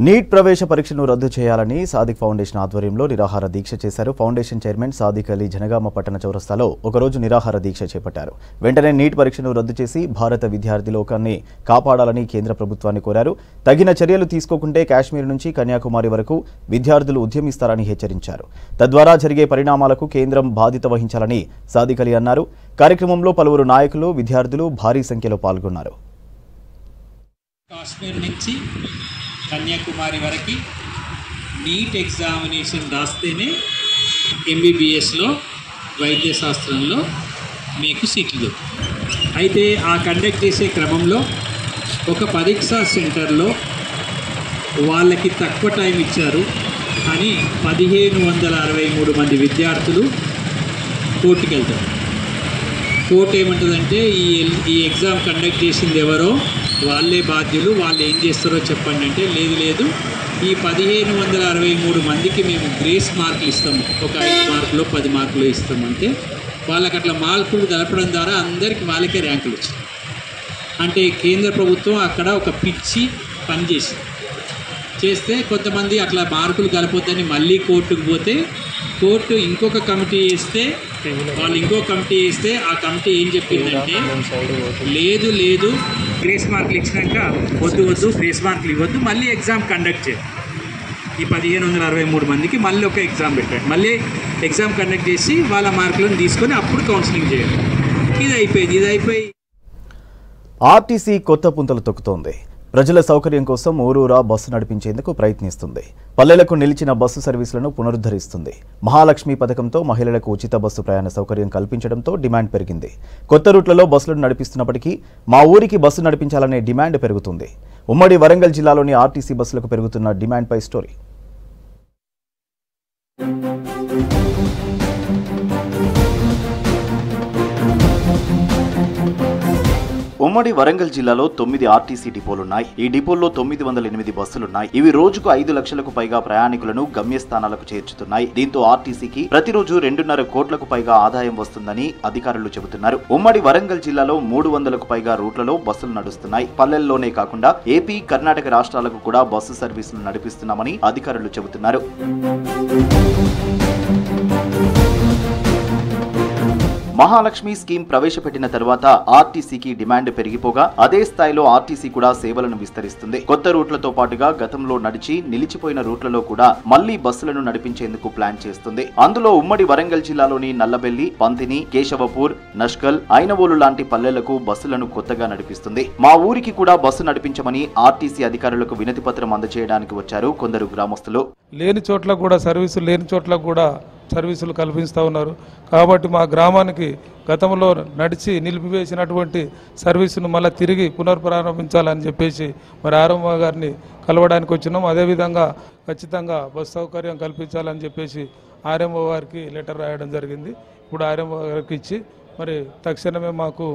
నీట్ ప్రవేశ పరీక్షను రద్దు చేయాలని సాదిక్ ఫౌండేషన్ ఆధ్వర్యంలో నిరాహార దీక్ష చేశారు. ఫౌండేషన్ చైర్మన్ సాదిక్ అలీ జనగామ పట్టణ చౌరస్తాలో ఒకరోజు నిరాహార దీక్ష చేపట్టారు. వెంటనే నీట్ పరీక్షను రద్దు చేసి భారత విద్యార్థి లోకాన్ని కాపాడాలని కేంద్ర ప్రభుత్వాన్ని కోరారు. తగిన చర్యలు తీసుకోకుంటే కాశ్మీర్ నుంచి కన్యాకుమారి వరకు విద్యార్థులు ఉద్యమిస్తారని హెచ్చరించారు. తద్వారా జరిగే పరిణామాలకు కేంద్రం బాధ్యత వహించాలని సాదిక్ అలీ అన్నారు. కార్యక్రమంలో పలువురు నాయకులు, విద్యార్థులు భారీ సంఖ్యలో పాల్గొన్నారు. కాశ్మీర్ నుంచి కన్యాకుమారి వరకు నీట్ ఎగ్జామినేషన్ రాస్తేనే ఎంబీబీఎస్లో వైద్య శాస్త్రంలో మీకు సీట్లు దొరుకుతాయి. అయితే ఆ కండక్ట్ చేసే క్రమంలో ఒక పరీక్షా సెంటర్లో వాళ్ళకి తక్కువ టైం ఇచ్చారు అని 1763 మంది విద్యార్థులు కోర్టుకు వెళ్తారు. కోర్టు ఏమంటుందంటే ఈ ఎగ్జామ్ కండక్ట్ చేసింది ఎవరో వాళ్ళే బాధ్యులు, వాళ్ళు ఏం చేస్తారో చెప్పండి అంటే లేదు ఈ 1763 మందికి మేము గ్రేస్ మార్కులు ఇస్తాము, ఒక 5 మార్కులు 10 మార్కులు ఇస్తామంటే వాళ్ళకి అట్లా మార్కులు కలపడం ద్వారా అందరికీ వాళ్ళకే ర్యాంకులు వచ్చాయి. అంటే కేంద్ర ప్రభుత్వం అక్కడ ఒక పిచ్చి పని చేస్తే కొంతమంది అట్లా మార్కులు కలపొద్దని మళ్ళీ కోర్టుకు పోతే కోర్టు ఇంకొక కమిటీ వేస్తే వాళ్ళు ఇంకో కమిటీ వేస్తే ఆ కమిటీ ఏం చెప్పిందంటే లేదు గ్రేస్ మార్కులు ఇచ్చినాక వద్దు గ్రేస్ మార్కులు ఇవ్వద్దు, మళ్ళీ ఎగ్జామ్ కండక్ట్ చేయాలి. ఈ 1763 మందికి మళ్ళీ ఒక ఎగ్జామ్ పెట్టండి, మళ్ళీ ఎగ్జామ్ కండక్ట్ చేసి వాళ్ళ మార్కులను తీసుకొని అప్పుడు కౌన్సిలింగ్ చేయాలి. ఇది అయిపోయి ఆర్టీసీ కొత్త పుంతలు తొక్కుతోంది. ప్రజల సౌకర్యం కోసం ఊరూరా బస్సు నడిపించేందుకు ప్రయత్నిస్తుంది. పల్లెలకు నిలిచిన బస్సు సర్వీసులను పునరుద్ధరిస్తుంది. మహాలక్ష్మి పథకంతో మహిళలకు ఉచిత బస్సు ప్రయాణ సౌకర్యం కల్పించడంతో డిమాండ్ పెరిగింది. కొత్త రూట్లలో బస్సులను నడిపిస్తున్నప్పటికీ మా ఊరికి బస్సు నడిపించాలనే డిమాండ్ పెరుగుతుంది. ఉమ్మడి వరంగల్ జిల్లాలోని ఆర్టీసీ బస్సులకు పెరుగుతున్న డిమాండ్పై స్టోరీ. ఉమ్మడి వరంగల్ జిల్లాలో 9 ఆర్టీసీ డిపోలున్నాయి. ఈ డిపోల్లో 908 బస్సులున్నాయి. ఇవి రోజుకు 5 లక్షలకు పైగా ప్రయాణికులను గమ్యస్థానాలకు చేర్చుతున్నాయి. దీంతో ఆర్టీసీకి ప్రతిరోజు 2.5 కోట్లకు పైగా ఆదాయం వస్తుందని అధికారులు చెబుతున్నారు. ఉమ్మడి వరంగల్ జిల్లాలో 300కు పైగా రూట్లలో బస్సులు నడుస్తున్నాయి. పల్లెల్లోనే కాకుండా ఏపీ, కర్ణాటక రాష్ట్రాలకు కూడా బస్సు సర్వీసులు నడిపిస్తున్నామని అధికారులు చెబుతున్నారు. మహాలక్ష్మి స్కీమ్ ప్రవేశపెట్టిన తర్వాత ఆర్టీసీకి డిమాండ్ పెరిగిపోగా అదే స్థాయిలో ఆర్టీసీ కూడా సేవలను విస్తరిస్తుంది. కొత్త రూట్లతో పాటుగా గతంలో నడిచి నిలిచిపోయిన రూట్లలో కూడా మళ్లీ బస్సులను నడిపించేందుకు ప్లాన్ చేస్తుంది. అందులో ఉమ్మడి వరంగల్ జిల్లాలోని నల్లబెల్లి, పంతిని, కేశవపూర్, నష్కల్, ఐనవోలు లాంటి పల్లెలకు బస్సులను కొత్తగా నడిపిస్తుంది. మా ఊరికి కూడా బస్సు నడిపించమని ఆర్టీసీ అధికారులకు వినతి పత్రం అందజేయడానికి వచ్చారు కొందరు గ్రామస్తులు. లేని చోట్ల కూడా సర్వీసులు, లేని చోట్ల కూడా సర్వీసులు కల్పిస్తూ ఉన్నారు. కాబట్టి మా గ్రామానికి గతంలో నడిచి నిలిపివేసినటువంటి సర్వీసును మళ్ళీ తిరిగి పునర్ప్రారంభించాలని చెప్పేసి మరి ఆర్ఎంఓ గారిని కలవడానికి వచ్చినాం. అదేవిధంగా ఖచ్చితంగా బస్సు సౌకర్యం కల్పించాలని చెప్పేసి ఆర్ఎంఓ గారికి లెటర్ రాయడం జరిగింది. ఇప్పుడు ఆర్ఎంఓ గారికి ఇచ్చి మరి తక్షణమే మాకు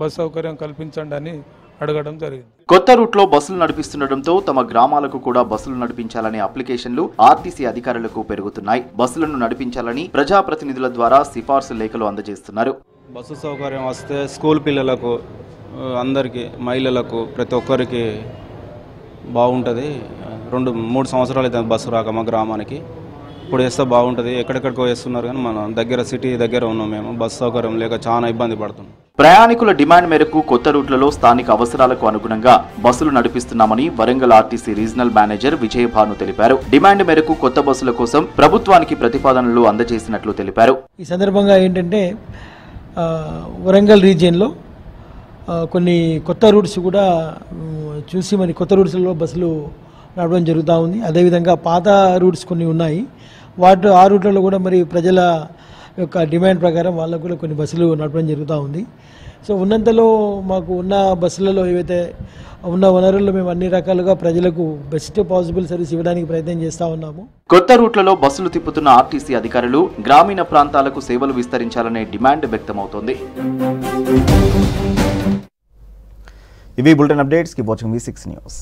బస్సు సౌకర్యం కల్పించండి అని అడగడం జరిగింది. కొత్త రూట్లో బస్సులు నడిపిస్తుండటంతో తమ గ్రామాలకు కూడా బస్సులు నడిపించాలనే అప్లికేషన్లు ఆర్టీసీ అధికారులకు పెరుగుతున్నాయి. బస్సులను నడిపించాలని ప్రజాప్రతినిధుల ద్వారా సిఫార్సు లేఖలు అందజేస్తున్నారు. బస్సు సౌకర్యం వస్తే స్కూల్ పిల్లలకు, అందరికీ, మహిళలకు, ప్రతి ఒక్కరికి బాగుంటుంది. 2-3 సంవత్సరాలు అయితే బస్సు రాక మా గ్రామానికి. ఇప్పుడు వేస్తే బాగుంటుంది. ఎక్కడెక్కడికో వేస్తున్నారు కానీ మన దగ్గర సిటీ దగ్గర ఉన్నాం. మేము బస్సు సౌకర్యం లేక చాలా ఇబ్బంది పడుతున్నాం. ప్రయాణికుల డిమాండ్ మేరకు కొత్త రూట్లలో స్థానిక అవసరాలకు అనుగుణంగా బస్సులు నడిపిస్తున్నామని Warangal RTC regional manager Vijayabhanu తెలిపారు. డిమాండ్ మేరకు కొత్త బస్సుల కోసం ప్రభుత్వానికి ప్రతిపాదనలు అందజేసినట్లు తెలిపారు. ఈ సందర్భంగా ఏంటంటే వరంగల్ రీజియన్లో కొన్ని కొత్త రూట్స్ కూడా చూసి మరి కొత్త రూట్స్లో బస్సులు నడవడం జరుగుతూ ఉంది. అదేవిధంగా పాత రూట్స్ కొన్ని ఉన్నాయి. ఆ రూట్లలో కూడా మరి ప్రజల యొక్క డిమాండ్ ప్రకారం వాళ్ళకు కూడా కొన్ని బస్సులు నడపడం జరుగుతూ ఉంది. సో ఉన్నంతలో మాకు ఉన్న బస్సులలో ఏవైతే ఉన్న వనరుల్లో మేము అన్ని రకాలుగా ప్రజలకు బెస్ట్ పాసిబుల్ సర్వీస్ ఇవ్వడానికి ప్రయత్నం చేస్తూ ఉన్నాము. కొత్త రూట్లలో బస్సులు తిప్పుతున్న ఆర్టీసీ అధికారులు గ్రామీణ ప్రాంతాలకు సేవలు విస్తరించాలనే డిమాండ్ వ్యక్తమవుతోంది. ఇవి bulletin updates. Keep watching V6 news.